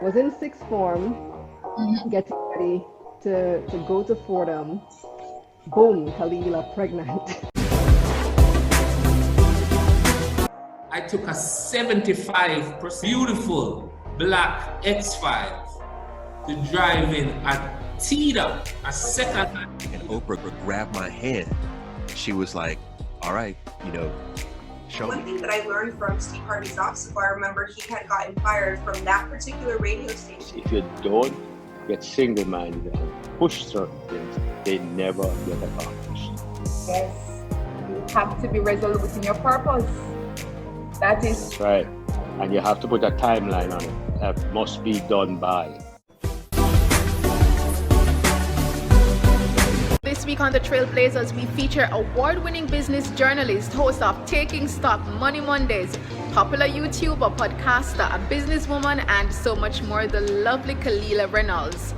Was in sixth form, getting ready to go to Fordham. Boom, Kalilah pregnant. I took a 75% beautiful black X5 to drive in a Tita, a second hand. And Oprah grabbed my hand. She was like, all right, show One me. thing that I learned from Steve Harvey's obstacle, I remember he had gotten fired from that particular radio station. If you don't get single-minded and push certain things, they never get accomplished. Yes, you have to be resolute in your purpose. That is That's right. And you have to put a timeline on it. That must be done by. This week on The Trailblazers, we feature award-winning business journalist, host of Taking Stock Money Mondays, popular YouTuber, podcaster, a businesswoman, and so much more, the lovely Kalilah Reynolds.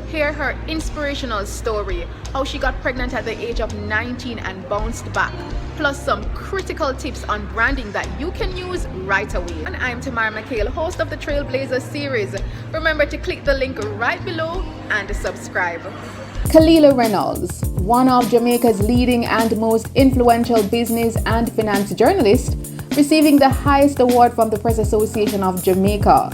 Hear her inspirational story, how she got pregnant at the age of 19 and bounced back, plus some critical tips on branding that you can use right away. And I'm Tamara McKayle, host of the Trailblazers series. Remember to click the link right below and subscribe. Kalilah Reynolds, one of Jamaica's leading and most influential business and finance journalists, receiving the highest award from the Press Association of Jamaica.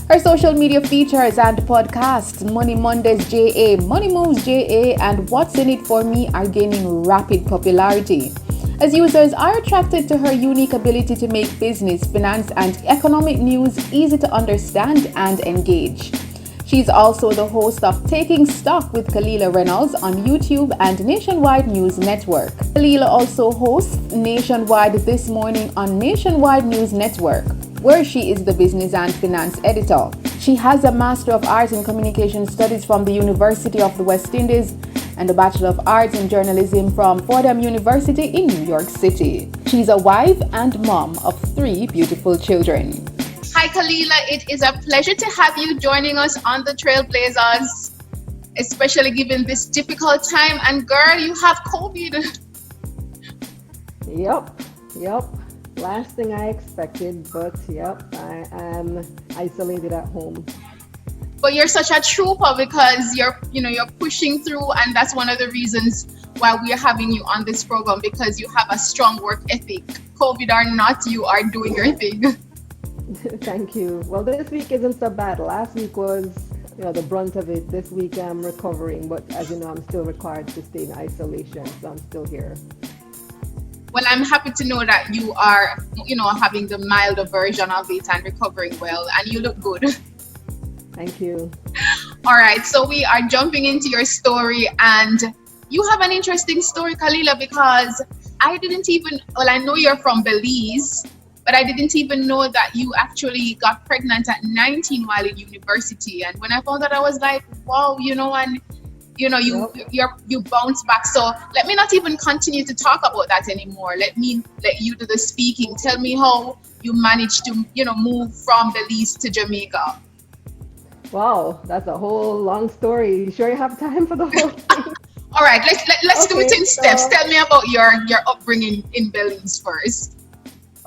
Her social media features and podcasts, Money Mondays JA, Money Moves JA, and What's in It for Me are gaining rapid popularity, as users are attracted to her unique ability to make business, finance, and economic news easy to understand and engage. She's also the host of Taking Stock with Kalilah Reynolds on YouTube and Nationwide News Network. Kalilah also hosts Nationwide This Morning on Nationwide News Network, where she is the business and finance editor. She has a Master of Arts in Communication Studies from the University of the West Indies and a Bachelor of Arts in Journalism from Fordham University in New York City. She's a wife and mom of 3 beautiful children. Hi Kalilah, it is a pleasure to have you joining us on the Trailblazers, especially given this difficult time. And girl, you have COVID. Yep. Last thing I expected, but yep, I am isolated at home. But you're such a trooper because you're pushing through, and that's one of the reasons why we are having you on this program, because you have a strong work ethic. COVID or not, you are doing your thing. Thank you. Well, this week isn't so bad. Last week was, the brunt of it. This week I'm recovering, but as you know, I'm still required to stay in isolation, so I'm still here. Well, I'm happy to know that you are, having the milder version of it and recovering well, and you look good. Thank you. All right, so we are jumping into your story, and you have an interesting story, Kalilah, because I know you're from Belize, but I didn't even know that you actually got pregnant at 19 while in university. And when I found that, I was like, wow, you bounced back. So let me not even continue to talk about that anymore. Let you do the speaking. Tell me how you managed to, move from Belize to Jamaica. Wow, that's a whole long story. You sure you have time for the whole thing? All right, let's do it in steps. Tell me about your upbringing in Belize first.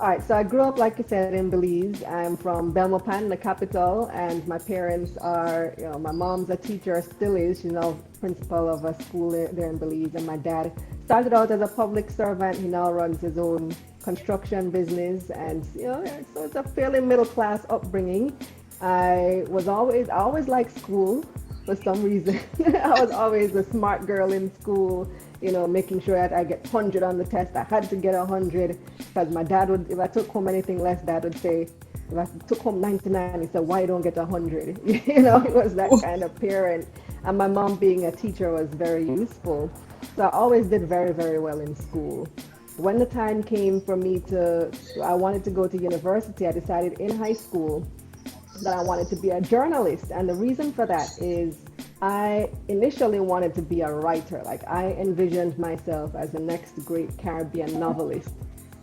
All right, so I grew up, like you said, in Belize. I'm from Belmopan, the capital, and my parents are, my mom's a teacher, still is. She's now principal of a school there in Belize, and my dad started out as a public servant. He now runs his own construction business, and so it's a fairly middle-class upbringing. I always liked school for some reason. I was always a smart girl in school. Making sure that I get 100 on the test. I had to get 100 because my dad would, if I took home anything less, dad would say, if I took home 99, he said, why don't get 100? He was that kind of parent. And my mom being a teacher was very useful. So I always did very, very well in school. When the time came for me I wanted to go to university, I decided in high school that I wanted to be a journalist. And the reason for that is I initially wanted to be a writer. Like I envisioned myself as the next great Caribbean novelist,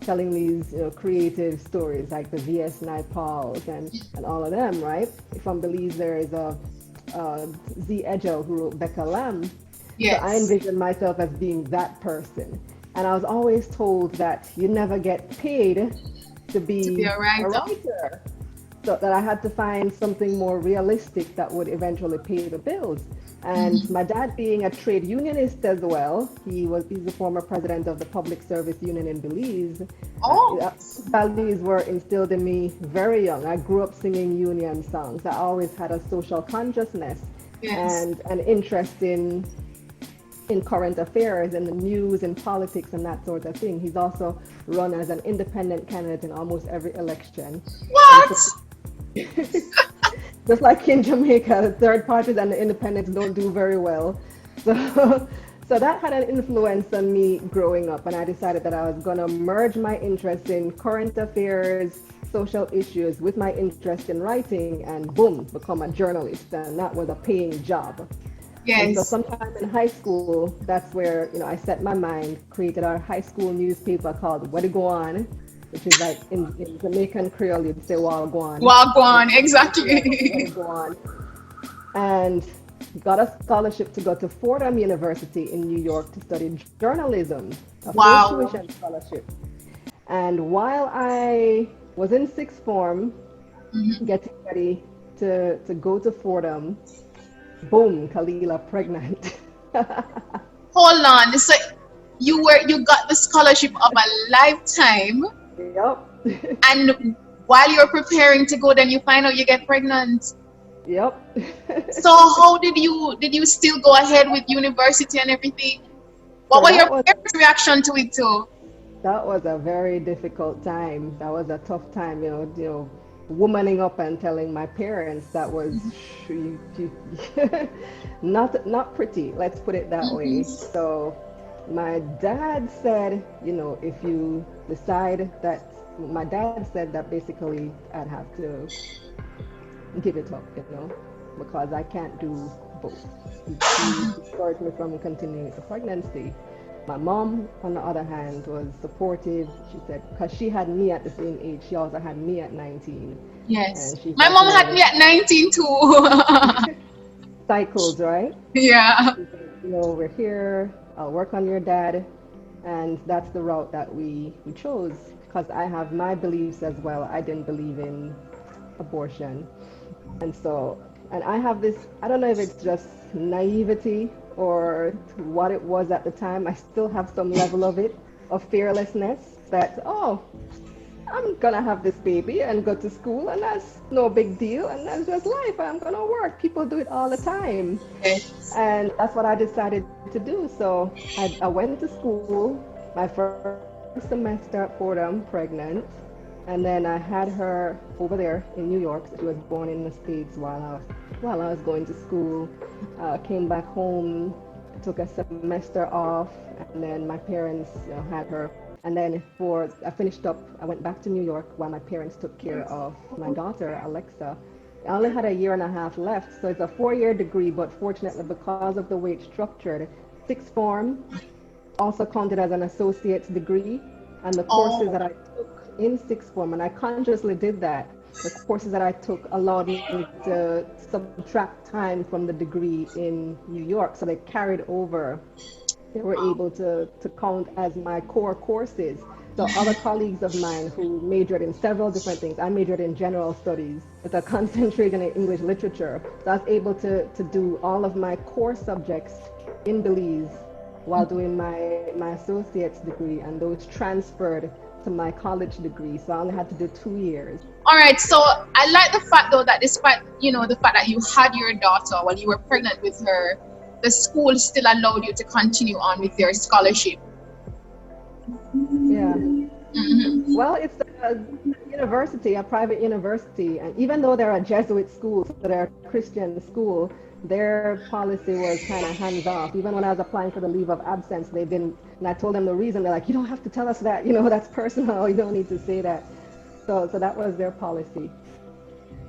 telling these creative stories like the V.S. Naipaul's and all of them, right? From Belize, there is a Z. Edgell who wrote Becca Lamb. Yes. So I envisioned myself as being that person. And I was always told that you never get paid to be a writer. so that I had to find something more realistic that would eventually pay the bills. And my dad, being a trade unionist as well, he's the former president of the Public Service Union in Belize. Oh. Values were instilled in me very young. I grew up singing union songs. I always had a social consciousness and an interest in current affairs and the news and politics and that sort of thing. He's also run as an independent candidate in almost every election. What? Just like in Jamaica, the third parties and the independents don't do very well. So that had an influence on me growing up, and I decided that I was going to merge my interest in current affairs, social issues with my interest in writing, and boom, become a journalist. And that was a paying job. Yes. And so sometime in high school, that's where, I set my mind, created our high school newspaper called What It Go On, which is like in Jamaican Creole, you'd say Wagwan. Wagwan, exactly. What It Go On. And got a scholarship to go to Fordham University in New York to study journalism, a full tuition scholarship. And while I was in sixth form, getting ready to go to Fordham, boom, Kalilah pregnant. Hold on. So you got the scholarship of a lifetime. Yep. And while you're preparing to go, then you find out you get pregnant. Yep. So how did you still go ahead with university and everything? What were your parents' reaction to it too? That was a very difficult time. That was a tough time, womaning up and telling my parents. That was not pretty, let's put it that way. So my dad said, if you decide that, my dad said that basically I'd have to give it up, because I can't do both. He discouraged me from continuing the pregnancy. My mom, on the other hand, was supportive. She said, because she had me at the same age, she also had me at 19. Yes. My mom had me at 19 too. Cycles, right? Yeah. She said, we're here, I'll work on your dad. And that's the route that we chose, because I have my beliefs as well. I didn't believe in abortion. And I have this, I don't know if it's just naivety or what it was at the time. I still have some level of it, of fearlessness, that, I'm gonna have this baby and go to school, and that's no big deal, and that's just life. I'm gonna work. People do it all the time. Yes. And that's what I decided to do. So I went to school, my first semester at Fordham, pregnant. And then I had her over there in New York. She was born in the States while I was going to school. Came back home, took a semester off, and then my parents had her. And then I finished up, I went back to New York while my parents took care of my daughter, Alexa. I only had a year and a half left, so it's a 4-year degree, but fortunately, because of the way it's structured, sixth form also counted as an associate's degree, and the courses that I took in sixth form, and I consciously did that. The courses that I took allowed me to subtract time from the degree in New York, so they carried over. They were able to count as my core courses. So other colleagues of mine who majored in several different things, I majored in general studies with a concentration in English literature. So I was able to do all of my core subjects in Belize while doing my associate's degree, and those transferred to my college degree. So I only had to do 2 years. All right. So I like the fact though that despite, the fact that you had your daughter while you were pregnant with her, the school still allowed you to continue on with your scholarship. Yeah. Well, it's a university, a private university, and even though they're a Jesuit school, so they're a Christian school, their policy was kind of hands off. Even when I was applying for the leave of absence, they didn't, and I told them the reason. They're like, you don't have to tell us that, that's personal, you don't need to say that. So that was their policy.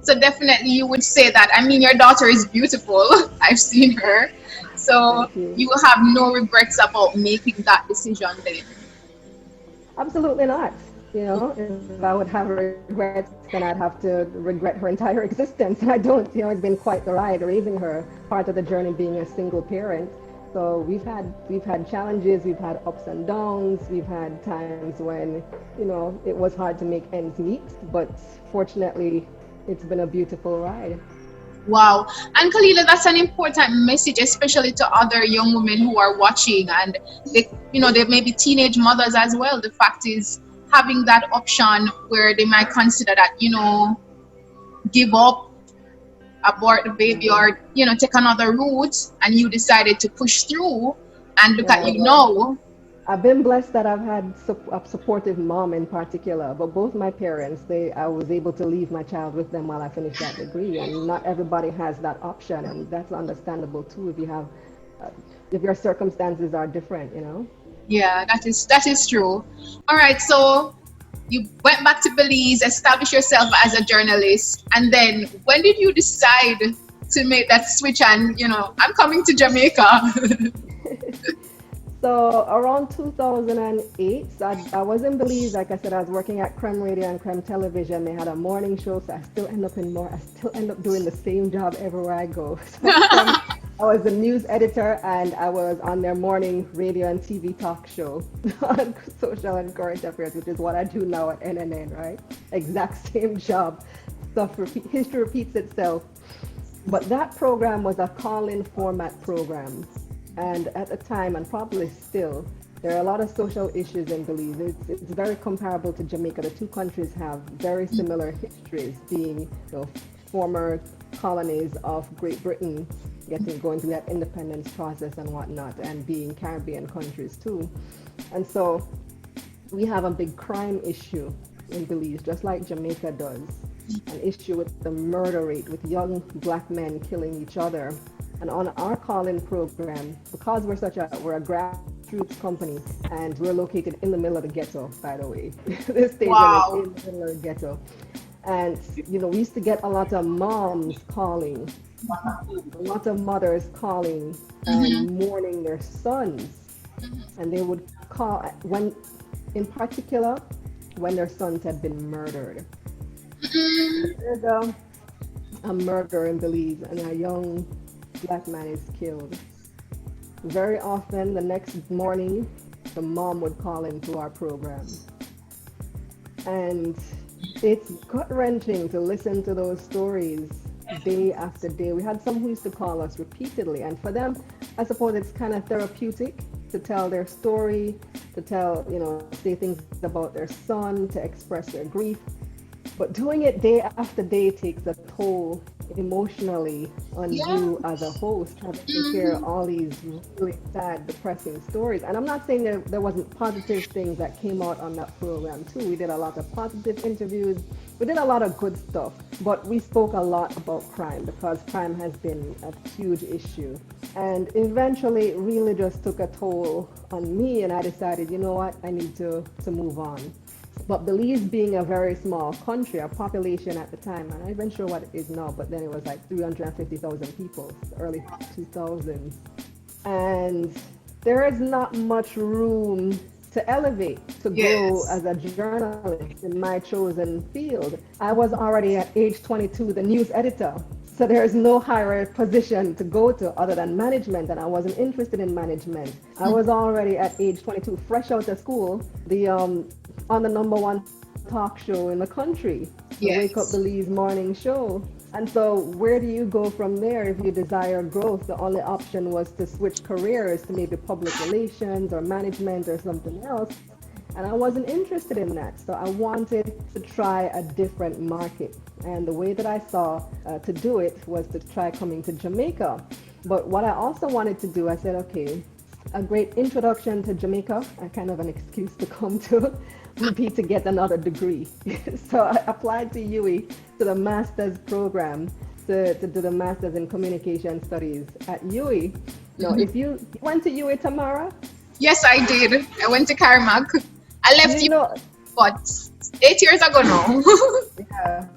So definitely you would say that. I mean, your daughter is beautiful. I've seen her. So you have no regrets about making that decision then? Absolutely not. If I would have regrets, then I'd have to regret her entire existence. I don't. It's been quite the ride raising her, part of the journey being a single parent. So we've had challenges, we've had ups and downs, we've had times when, it was hard to make ends meet, but fortunately, it's been a beautiful ride. Wow. And Kalilah, that's an important message, especially to other young women who are watching, and they may be teenage mothers as well. The fact is, having that option where they might consider that, give up, abort the baby, or, take another route, and you decided to push through, and look at you now. I've been blessed that I've had a supportive mom in particular, but both my parents, I was able to leave my child with them while I finished that degree, and not everybody has that option, and that's understandable too if your circumstances are different, Yeah, that is true. All right, so you went back to Belize, established yourself as a journalist, and then when did you decide to make that switch and, I'm coming to Jamaica? So around 2008, I was in Belize. Like I said, I was working at Creme Radio and Creme Television. They had a morning show, so I still end up doing the same job everywhere I go. So I was a news editor, and I was on their morning radio and TV talk show on social and current affairs, which is what I do now at NNN, right? Exact same job. History repeats itself. But that program was a call-in format program. And at the time, and probably still, there are a lot of social issues in Belize. It's very comparable to Jamaica. The two countries have very similar histories, being former colonies of Great Britain, going through that independence process and whatnot, and being Caribbean countries too. And so we have a big crime issue in Belize, just like Jamaica does. An issue with the murder rate, with young Black men killing each other. And on our call-in program, because we're a grassroots company, and we're located in the middle of the ghetto, by the way. This station is in the middle of the ghetto. And, we used to get a lot of moms calling, a lot of mothers calling and mourning their sons. And they would call, in particular, when their sons had been murdered. There's a murder in Belize, and a young Black man is killed. Very often, the next morning, the mom would call into our program. And it's gut-wrenching to listen to those stories day after day. We had some who used to call us repeatedly, and for them, I suppose it's kind of therapeutic to tell their story, to say things about their son, to express their grief. But doing it day after day takes a toll emotionally on you as a host, having to hear all these really sad, depressing stories. And I'm not saying there wasn't positive things that came out on that program too. We did a lot of positive interviews. We did a lot of good stuff, but we spoke a lot about crime, because crime has been a huge issue. And eventually it really just took a toll on me, and I decided, you know what, I need to move on. But Belize being a very small country, our population at the time, I'm not even sure what it is now, but then it was like 350,000 people, early 2000s. And there is not much room to elevate, to grow as a journalist in my chosen field. I was already at age 22, the news editor. So there's no higher position to go to other than management, and I wasn't interested in management. I was already at age 22, fresh out of school, on the #1 talk show in the country, the Wake Up Belize morning show. And so where do you go from there if you desire growth? The only option was to switch careers to maybe public relations or management or something else. And I wasn't interested in that. So I wanted to try a different market. And the way that I saw to do it was to try coming to Jamaica. But what I also wanted to do, I said, okay, a great introduction to Jamaica, and kind of an excuse to come to, would be to get another degree. So I applied to UWI, to the master's program, to do the master's in communication studies at UWI. Now, if you went to UWI, Tamara? Yes, I did. I went to Carmack. I left you, but 8 years ago now. Yeah.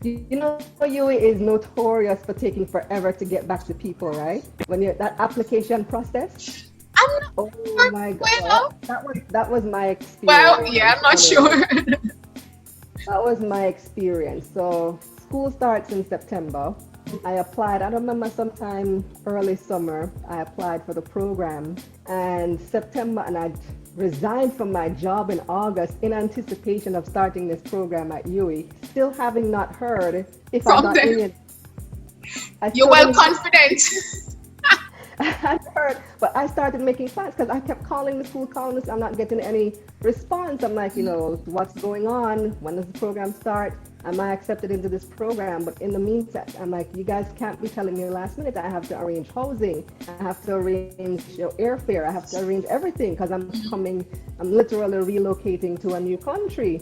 UWI is notorious for taking forever to get back to people, right? When you're that application process. Oh my God, that was my experience. Well, yeah, I'm not sure. That was my experience. So school starts in September. I applied, I remember sometime early summer, I applied for the program, and September, and resigned from my job in August in anticipation of starting this program at UE, still having not heard if I From got them. in. You're well confident. I hadn't heard, but I started making plans because I kept calling the school, I'm not getting any response. I'm like, what's going on? When does the program start? Am I accepted into this program? But in the meantime, I'm like, you guys can't be telling me last minute. I have to arrange housing. I have to arrange airfare. I have to arrange everything because I'm literally relocating to a new country.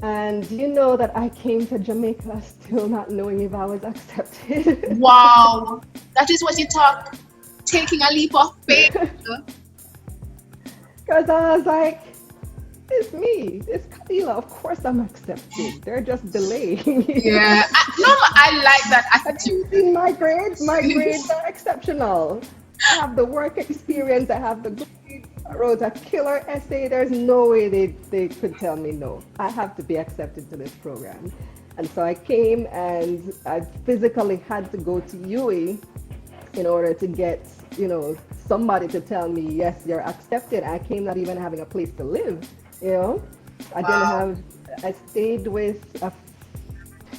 And you know that I came to Jamaica still not knowing if I was accepted. Wow. That is what you talk, taking a leap of faith. Because I was like, it's me, it's Kalilah. Of course I'm accepted. They're just delaying. Yeah. I like that attitude. See my grades? My grades are exceptional. I have the work experience. I have the grades. I wrote a killer essay. There's no way they could tell me no. I have to be accepted to this program. And so I came and I physically had to go to UE in order to get, somebody to tell me, yes, you're accepted. I came not even having a place to live, I stayed with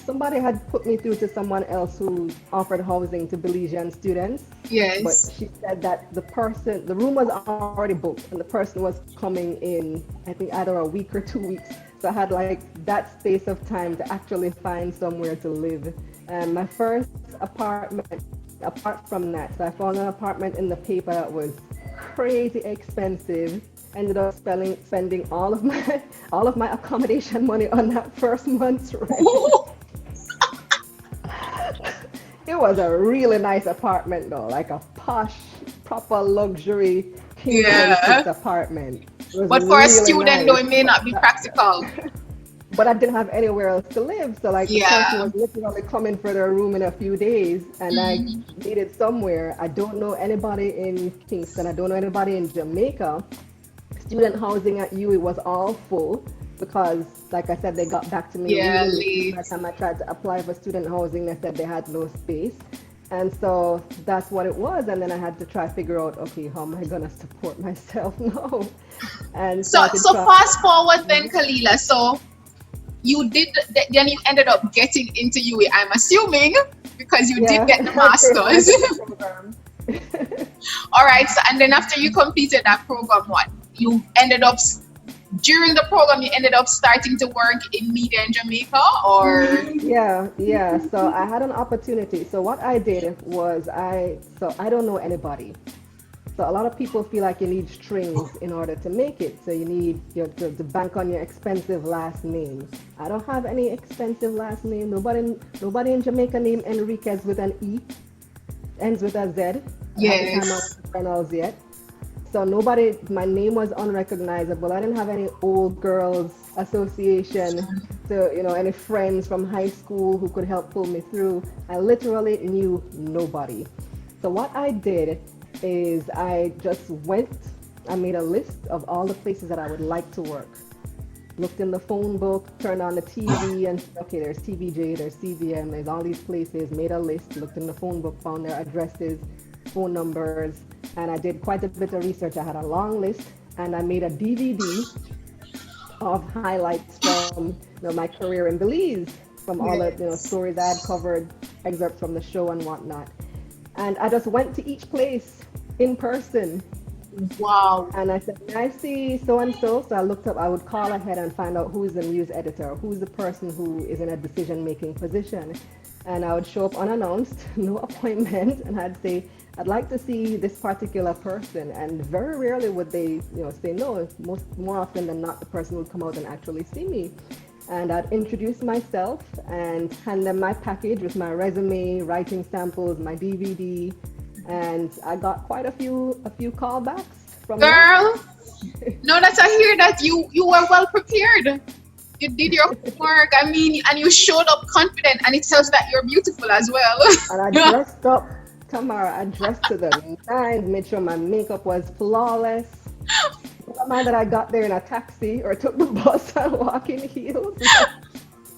somebody had put me through to someone else who offered housing to Belizean students. Yes. But she said that the room was already booked and the person was coming in, I think either a week or 2 weeks. So I had like that space of time to actually find somewhere to live. And my first apartment, apart from that, so I found an apartment in the paper that was crazy expensive. Ended up spending all of my accommodation money on that first month's rent. It was a really nice apartment though, like a posh, proper luxury king size apartment. But for a student though, it may not be practical. But I didn't have anywhere else to live, so like the person was literally coming for their room in a few days, and I needed somewhere. I don't know anybody in Kingston. I don't know anybody in Jamaica. Student housing at UE was all full because, like I said, they got back to me really by the time I tried to apply for student housing. They said they had no space, and so that's what it was. And then I had to try to figure out, okay, how am I gonna support myself now? And so fast forward then, Kalilah. So you did, then you ended up getting into UE, I'm assuming, because you did get the master's. All right, so and then after you completed that program, what? You ended up, during the program, you ended up starting to work in media in Jamaica, or? Yeah. So I had an opportunity. So what I did was I don't know anybody. So a lot of people feel like you need strings in order to make it. So you need to bank on your expensive last name. I don't have any expensive last name. Nobody in Jamaica named Enriquez with an E. Ends with a Z. Yes. I'm not Reynolds yet. So my name was unrecognizable. I didn't have any old girls association to, any friends from high school who could help pull me through. I literally knew nobody. So what I did is I made a list of all the places that I would like to work. Looked in the phone book, turned on the TV and okay, there's TVJ, there's CVM, there's all these places, made a list, looked in the phone book, found their addresses, phone numbers, and I did quite a bit of research. I had a long list and I made a DVD of highlights from my career in Belize, from all the stories I had covered, excerpts from the show and whatnot. And I just went to each place in person. Wow. And I said, I see so-and-so. So I looked up, I would call ahead and find out who's the news editor, who's the person who is in a decision-making position. And I would show up unannounced, no appointment, and I'd say, I'd like to see this particular person. And very rarely would they, say no. More often than not, the person would come out and actually see me. And I'd introduce myself and hand them my package with my resume, writing samples, my DVD. And I got quite a few callbacks from Girl, no, that I hear that you were well prepared. You did your work, and you showed up confident, and it tells that you're beautiful as well. And I dressed up, Tamara, I dressed to the nines, made sure my makeup was flawless. Don't mind that I got there in a taxi or took the bus and walk in heels.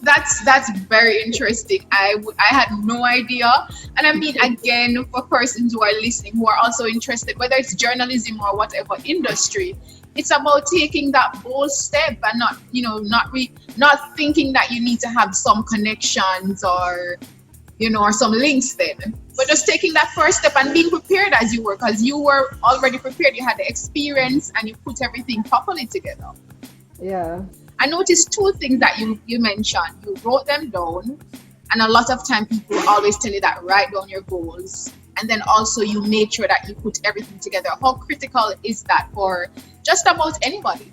That's very interesting. I had no idea. And again, for persons who are listening, who are also interested, whether it's journalism or whatever industry, it's about taking that bold step and not, not thinking that you need to have some connections or, or some links then, but just taking that first step and being prepared as you were, because you were already prepared. You had the experience and you put everything properly together. Yeah. I noticed two things that you mentioned. You wrote them down, and a lot of time people always tell you that write down your goals, and then also you made sure that you put everything together. How critical is that for just about anybody?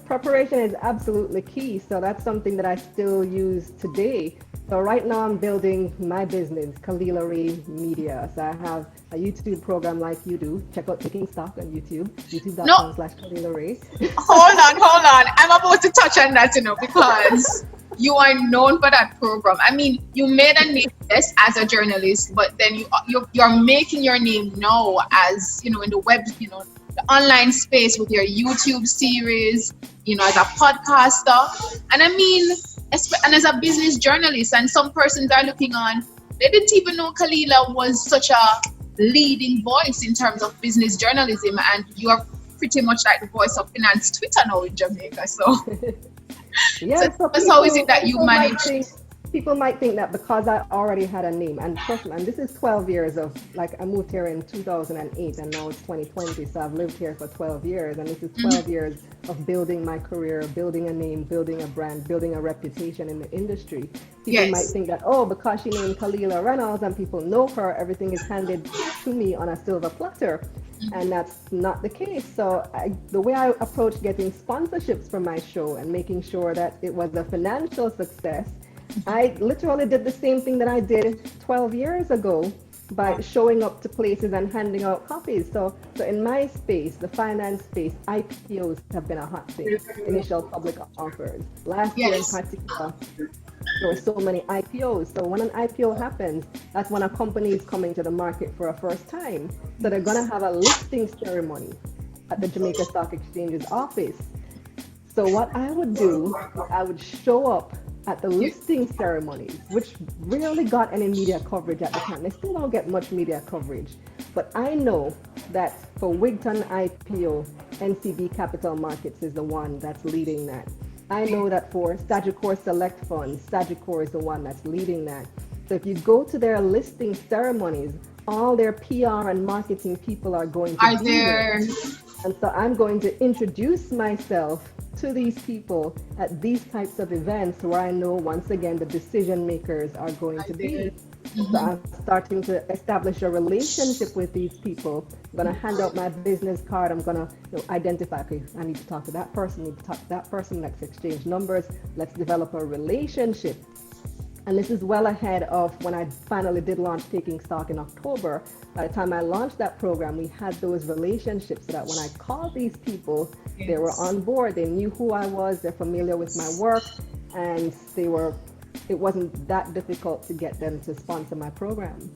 Preparation is absolutely key. So that's something that I still use today. So right now I'm building my business, Kalilah Media. So I have a YouTube program like you do. Check out Taking Stock on YouTube, youtube.com/Kalilah. Hold on. I'm about to touch on that, because you are known for that program. I mean, you made a name, yes, as a journalist, but then you're making your name now as, in the web, the online space with your YouTube series, as a podcaster. And I mean, and as a business journalist, and some persons are looking on, they didn't even know Kalilah was such a leading voice in terms of business journalism, and you are pretty much like the voice of finance Twitter now in Jamaica. So, yeah, so how is it that you manage? People might think that because I already had a name, and trust me, and this is 12 years of, I moved here in 2008 and now it's 2020, so I've lived here for 12 years, and this is 12 years of building my career, building a name, building a brand, building a reputation in the industry. People might think that, because she named Kalilah Reynolds and people know her, everything is handed to me on a silver platter. And that's not the case. So the way I approached getting sponsorships for my show and making sure that it was a financial success, I literally did the same thing that I did 12 years ago by showing up to places and handing out copies. So in my space, the finance space, IPOs have been a hot thing, initial public offers. Last year in particular, there were so many IPOs. So when an IPO happens, that's when a company is coming to the market for a first time. So they're going to have a listing ceremony at the Jamaica Stock Exchange's office. So what I would do, I would show up at the listing ceremonies, which rarely got any media coverage at the time. They still don't get much media coverage. But I know that for Wigton IPO, NCB Capital Markets is the one that's leading that. I know that for Sagicor Select Funds, Sagicor is the one that's leading that. So if you go to their listing ceremonies, all their PR and marketing people are going to be there. And so I'm going to introduce myself to these people at these types of events where I know, once again, the decision makers are going to be. So I'm starting to establish a relationship with these people. I'm going to hand out my business card. I'm going to identify, okay, I need to talk to that person, need to talk to that person, let's exchange numbers, let's develop a relationship. And this is well ahead of when I finally did launch Taking Stock in October. By the time I launched that program, we had those relationships so that when I called these people, they were on board. They knew who I was. They're familiar with my work, and it wasn't that difficult to get them to sponsor my program.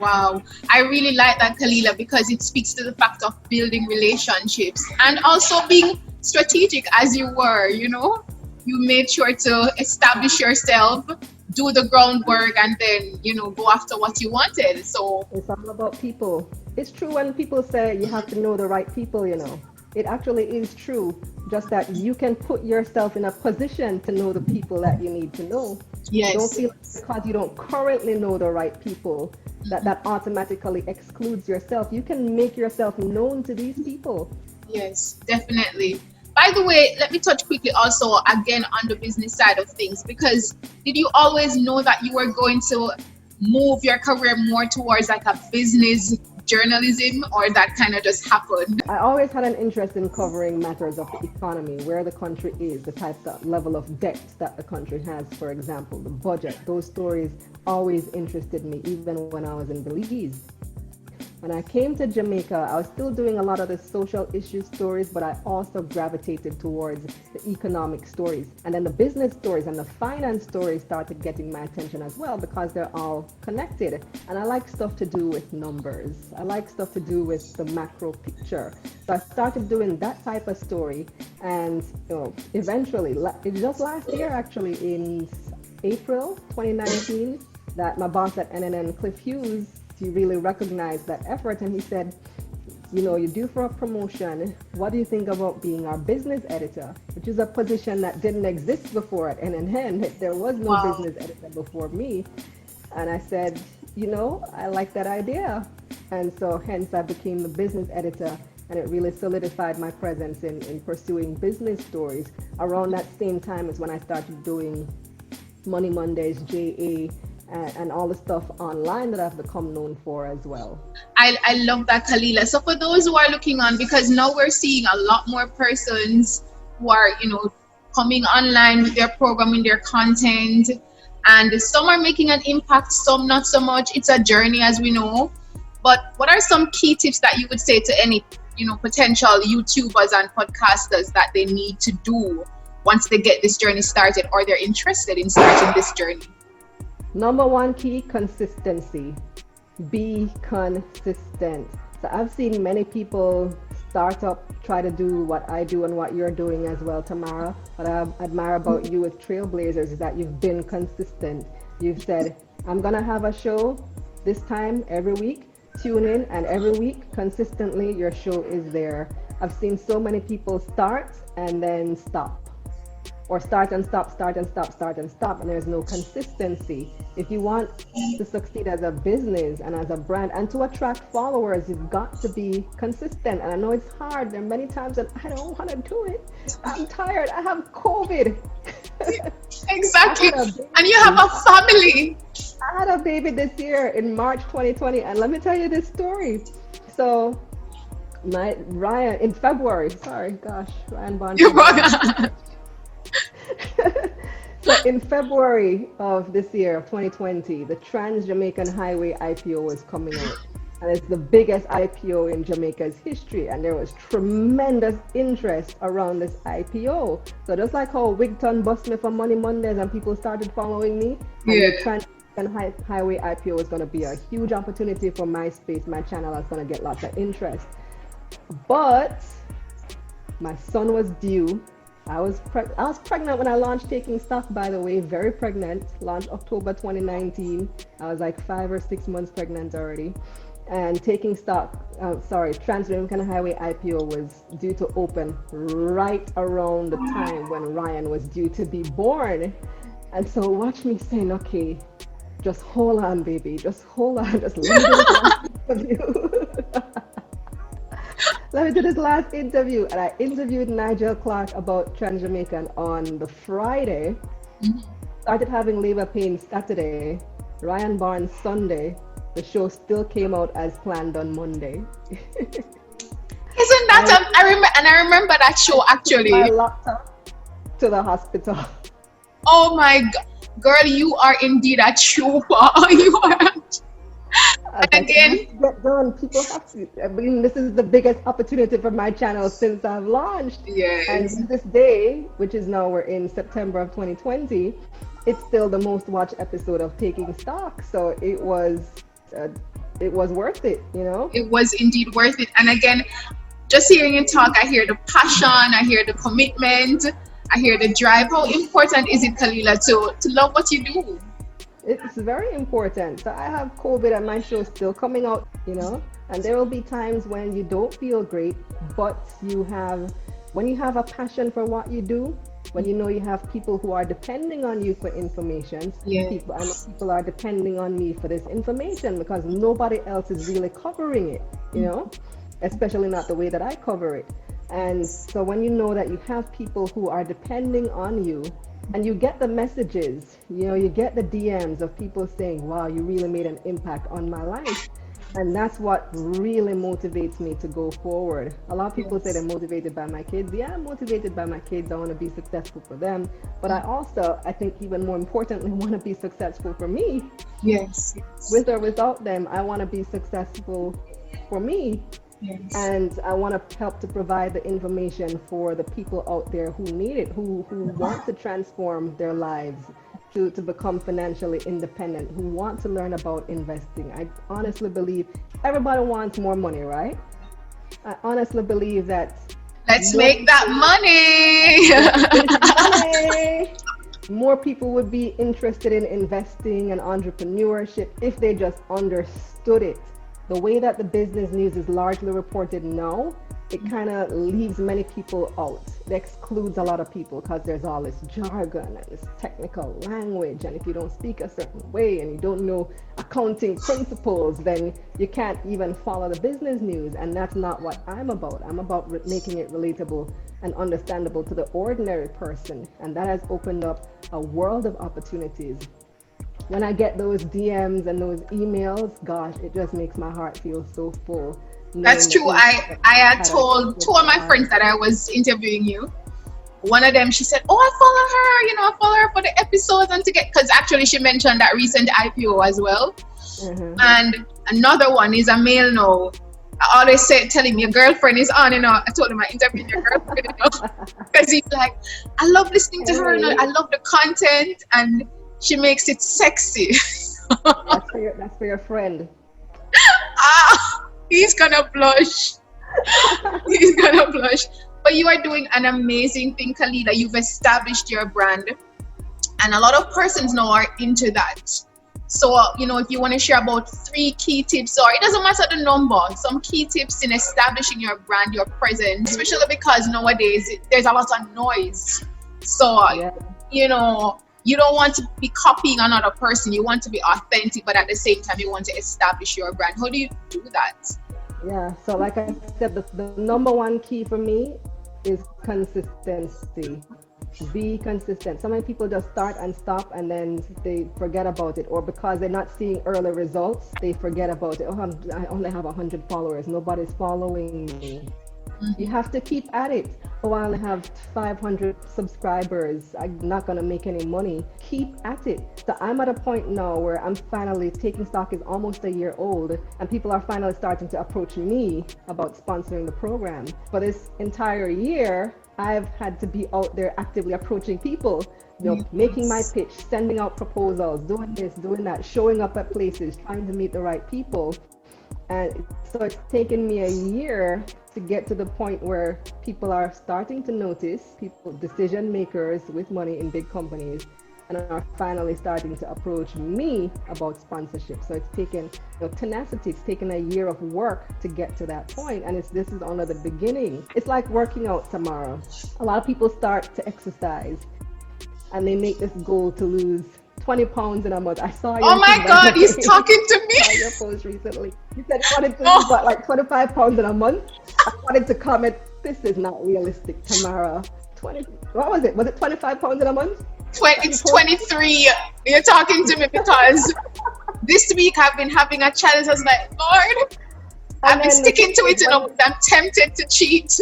Wow, I really like that, Kalilah, because it speaks to the fact of building relationships and also being strategic as you were, You made sure to establish yourself, do the groundwork, and then, go after what you wanted. So it's all about people. It's true when people say you have to know the right people, It actually is true, just that you can put yourself in a position to know the people that you need to know. Yes. Don't feel because you don't currently know the right people that automatically excludes yourself. You can make yourself known to these people. Yes, definitely. By the way, let me touch quickly also again on the business side of things, because did you always know that you were going to move your career more towards like a business journalism, or that kind of just happened? I always had an interest in covering matters of the economy, where the country is, the type of level of debt that the country has, for example, the budget. Those stories always interested me, even when I was in Belize. When I came to Jamaica, I was still doing a lot of the social issue stories, but I also gravitated towards the economic stories. And then the business stories and the finance stories started getting my attention as well, because they're all connected. And I like stuff to do with numbers. I like stuff to do with the macro picture. So I started doing that type of story. And eventually, just last year actually, in April 2019, that my boss at NNN, Cliff Hughes, he really recognized that effort, and he said, you're due for a promotion. What do you think about being our business editor, which is a position that didn't exist before at NNN? There was no Wow. business editor before me. And I said, I like that idea. And so hence I became the business editor, and it really solidified my presence in pursuing business stories. Around that same time is when I started doing Money Mondays, JA, and all the stuff online that I've become known for as well. I love that, Kalilah. So for those who are looking on, because now we're seeing a lot more persons who are, coming online with their programming, their content, and some are making an impact, some not so much. It's a journey, as we know. But what are some key tips that you would say to any, potential YouTubers and podcasters that they need to do once they get this journey started, or they're interested in starting this journey? Number one key, consistency. Be consistent. So I've seen many people start up, try to do what I do and what you're doing as well, Tamara. What I admire about you as trailblazers is that you've been consistent. You've said, I'm gonna have a show this time every week. Tune in, and every week consistently your show is there. I've seen so many people start and then stop, or start and stop, start and stop, start and stop, and there's no consistency. If you want to succeed as a business and as a brand and to attract followers, you've got to be consistent. And I know it's hard. There are many times that I don't want to do it. I'm tired. I have COVID. Exactly. And you have a family. I had a baby this year in March 2020, and let me tell you this story. So Ryan in February, Ryan Bond. You're welcome. So in February of this year, of 2020, the Trans-Jamaican Highway IPO was coming out. And it's the biggest IPO in Jamaica's history. And there was tremendous interest around this IPO. So just like how Wigton bust me for Money Mondays and people started following me, and the Trans-Jamaican Highway IPO is going to be a huge opportunity for my space. My channel is going to get lots of interest. But my son was due. I was pregnant when I launched Taking Stock, by the way, very pregnant. Launched October 2019. I was like 5 or 6 months pregnant already. And Taking Stock, Trans-Jamaican Highway IPO was due to open right around the time when Ryan was due to be born. And so watch me saying, okay, just hold on, baby, just hold on, just let me do this last interview. Let me do this last interview. And I interviewed Nigel Clark about Trans-Jamaican on the Friday. Started having labor pains Saturday. Ryan Barnes Sunday. The show still came out as planned on Monday. Isn't that I remember that show actually. My laptop to the hospital. Oh my God, girl, you are indeed a trooper. You are. Again, get done. People have to. I mean, this is the biggest opportunity for my channel since I've launched. Yes. And to this day, which is now we're in September of 2020, it's still the most watched episode of Taking Stock. So it was worth it, It was indeed worth it. And again, just hearing you talk, I hear the passion, I hear the commitment, I hear the drive. How important is it, Kalilah, to love what you do? It's very important. So I have COVID and my show's still coming out, and there will be times when you don't feel great, but when you have a passion for what you do, when you have people who are depending on you for information, people are depending on me for this information because nobody else is really covering it, especially not the way that I cover it. And so when you know that you have people who are depending on you, and you get the messages, you get the DMs of people saying, wow, you really made an impact on my life. And that's what really motivates me to go forward. A lot of people say they're motivated by my kids. Yeah, I'm motivated by my kids. I want to be successful for them. But I think even more importantly, want to be successful for me. Yes. With or without them, I want to be successful for me. Yes. And I want to help to provide the information for the people out there who need it, who want to transform their lives, to become financially independent, who want to learn about investing. I honestly believe everybody wants more money, right? I honestly believe that. Let's make that money. More people would be interested in investing and entrepreneurship if they just understood it. the way that the business news is largely reported now, it kind of leaves many people out. It excludes a lot of people because there's all this jargon and this technical language. And if you don't speak a certain way and you don't know accounting principles, then you can't even follow the business news. And that's not what I'm about. I'm about making it relatable and understandable to the ordinary person. And that has opened up a world of opportunities. When I get those DMs and those emails, gosh, it just makes my heart feel so full. That's true. I had told two of my friends that I was interviewing you. One of them, she said, "Oh, I follow her for the episodes and to get," because actually she mentioned that recent IPO as well. And another one is a male now. I always say, telling me your girlfriend is on, I told him I interviewed your girlfriend, because he's like, I love listening to her, I love the content, and she makes it sexy. That's for your friend. He's gonna blush. He's gonna blush. But you are doing an amazing thing, Kalilah. You've established your brand, and a lot of persons now are into that. So, if you want to share about 3 key tips, or it doesn't matter the number, some key tips in establishing your brand, your presence, especially because nowadays there's a lot of noise. So, you don't want to be copying another person. You want to be authentic, but at the same time, you want to establish your brand. How do you do that? Yeah, so like I said, the number one key for me is consistency. Be consistent. So many people just start and stop and then they forget about it, or because they're not seeing early results, they forget about it. Oh, I only have 100 followers. Nobody's following me. You have to keep at it. Oh, I only have 500 subscribers. I'm not going to make any money. Keep at it. So I'm at a point now where I'm finally, Taking Stock is almost a year old, and people are finally starting to approach me about sponsoring the program. For this entire year, I've had to be out there actively approaching people, making my pitch, sending out proposals, doing this, doing that, showing up at places, trying to meet the right people. And so it's taken me a year to get to the point where people are starting to notice, decision makers with money in big companies, and are finally starting to approach me about sponsorship. So it's taken tenacity. It's taken a year of work to get to that point, and this is only the beginning. It's like working out, Tamara. A lot of people start to exercise, and they make this goal to lose 20 pounds in a month. I saw your Oh my God, he's talking to me. I saw your post recently. You said you wanted to lose like 25 pounds in a month. I wanted to comment, this is not realistic, Tamara. What was it? Was it 25 pounds in a month? It's 23. You're talking to me because this week I've been having a challenge. I was like, Lord, I've been sticking to it, but I'm tempted to cheat.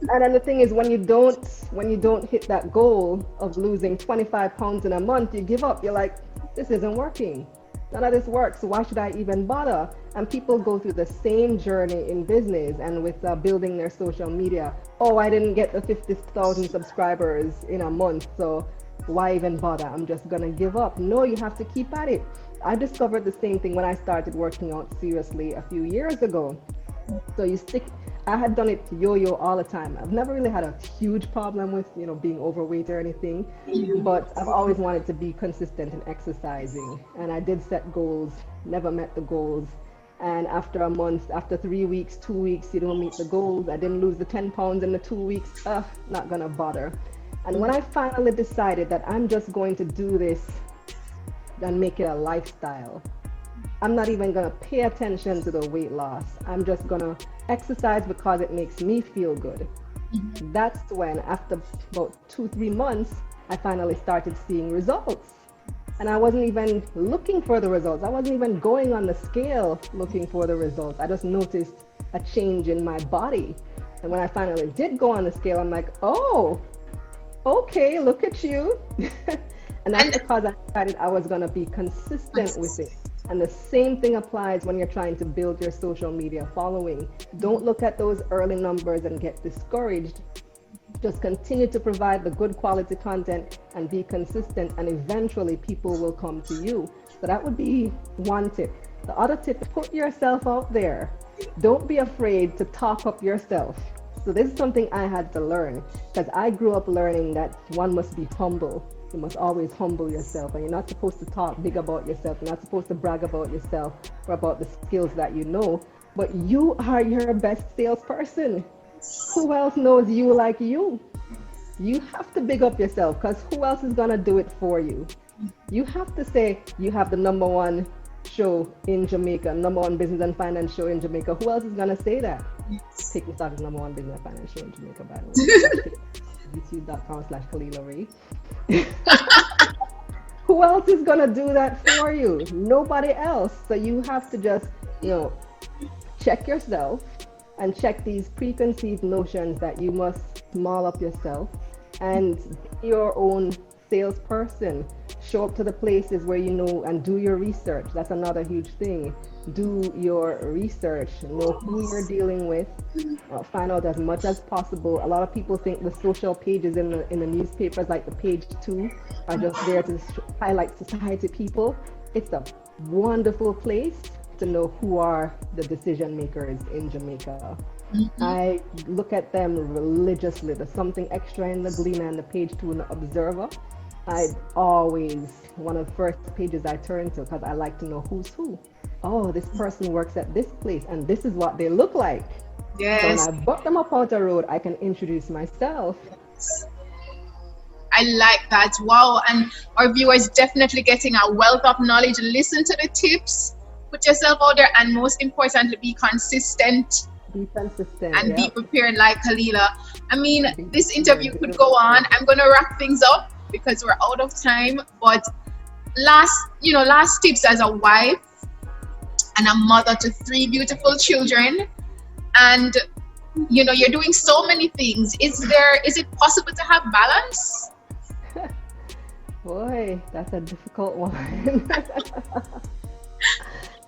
And then the thing is, when you don't hit that goal of losing 25 pounds in a month, you give up. You're like, this isn't working. None of this works. So why should I even bother? And people go through the same journey in business and with building their social media. Oh, I didn't get the 50,000 subscribers in a month, so why even bother? I'm just gonna give up. No, you have to keep at it. I discovered the same thing when I started working out seriously a few years ago. So I had done it yo-yo all the time. I've never really had a huge problem with, being overweight or anything, but I've always wanted to be consistent in exercising. And I did set goals, never met the goals. And after a month, after 3 weeks, 2 weeks, you don't meet the goals. I didn't lose the 10 pounds in the 2 weeks. Not gonna bother. And when I finally decided that I'm just going to do this and make it a lifestyle, I'm not even gonna pay attention to the weight loss. I'm just gonna exercise because it makes me feel good. That's when, after about 2-3 months, I finally started seeing results. And I wasn't even looking for the results. I wasn't even going on the scale looking for the results. I just noticed a change in my body. And when I finally did go on the scale, I'm like, oh, okay, look at you. And that's because I decided I was going to be consistent with it. And the same thing applies when you're trying to build your social media following. Don't look at those early numbers and get discouraged. Just continue to provide the good quality content and be consistent, and eventually people will come to you. So that would be one tip. The other tip, put yourself out there. Don't be afraid to talk up yourself. So this is something I had to learn, because I grew up learning that one must be humble. You must always humble yourself, and you're not supposed to talk big about yourself. You're not supposed to brag about yourself or about the skills that you know. but you are your best salesperson. Who else knows you like you? You have to big up yourself, because who else is going to do it for you? You have to say you have the #1 show in Jamaica, #1 business and finance show in Jamaica. Who else is going to say that? Taking Stock is #1 business and finance show in Jamaica, by the way. youtube.com/Kalilah Ray. Who else is going to do that for you? Nobody else. So you have to just, check yourself and check these preconceived notions that you must small up yourself and be your own salesperson. Show up to the places where you know and do your research. That's another huge thing. Do your research. Know who you're dealing with. Find out as much as possible. A lot of people think the social pages in the newspapers, like the page 2, are just there to highlight society people. It's a wonderful place to know who are the decision makers in Jamaica. I look at them religiously. There's something extra in the Gleaner and the page 2 in the Observer. I always, one of the first pages I turn to, because I like to know who's who. Oh, this person works at this place and this is what they look like. Yes. So when I buck them up out the road, I can introduce myself. I like that. Wow. And our viewers definitely getting a wealth of knowledge. Listen to the tips, put yourself out there, and most importantly, be consistent. Be consistent. And be prepared like Kalilah. I mean, this interview could go on. I'm going to wrap things up because we're out of time. But last tips as a wife and a mother to 3 beautiful children. And, you're doing so many things. Is it possible to have balance? Boy, that's a difficult one.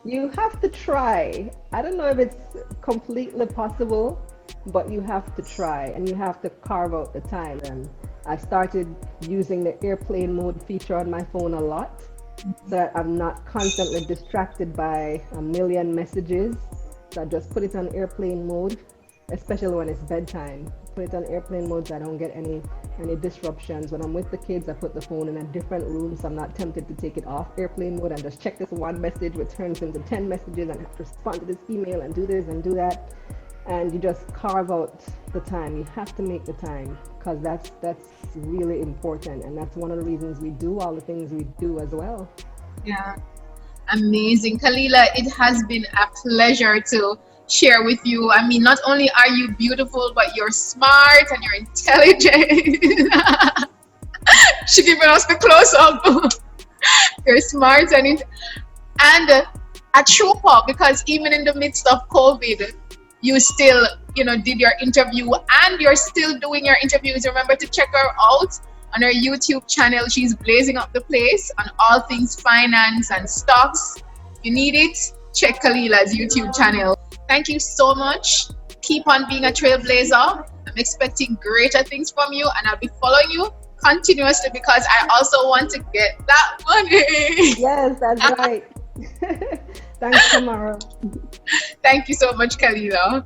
You have to try. I don't know if it's completely possible, but you have to try and you have to carve out the time. And I started using the airplane mode feature on my phone a lot so that I'm not constantly distracted by a million messages. So I just put it on airplane mode, especially when it's bedtime. Put it on airplane mode so I don't get any disruptions. When I'm with the kids, I put the phone in a different room so I'm not tempted to take it off airplane mode and just check this one message, which turns into 10 messages, and have to respond to this email and do this and do that. And you just carve out the time. You have to make the time, because that's really important, and that's one of the reasons we do all the things we do as well. Yeah, amazing. Kalilah, it has been a pleasure to share with you. I mean, not only are you beautiful, but you're smart and you're intelligent. She giving us the close-up. You're smart and a trooper, because even in the midst of COVID, you still, did your interview, and you're still doing your interviews. Remember to check her out on her YouTube channel. She's blazing up the place on all things finance and stocks. If you need it, check Kalilah's YouTube channel. Thank you so much. Keep on being a trailblazer. I'm expecting greater things from you, and I'll be following you continuously because I also want to get that money. Yes, that's right. Thanks, Tamara. Thank you so much, Kalilah.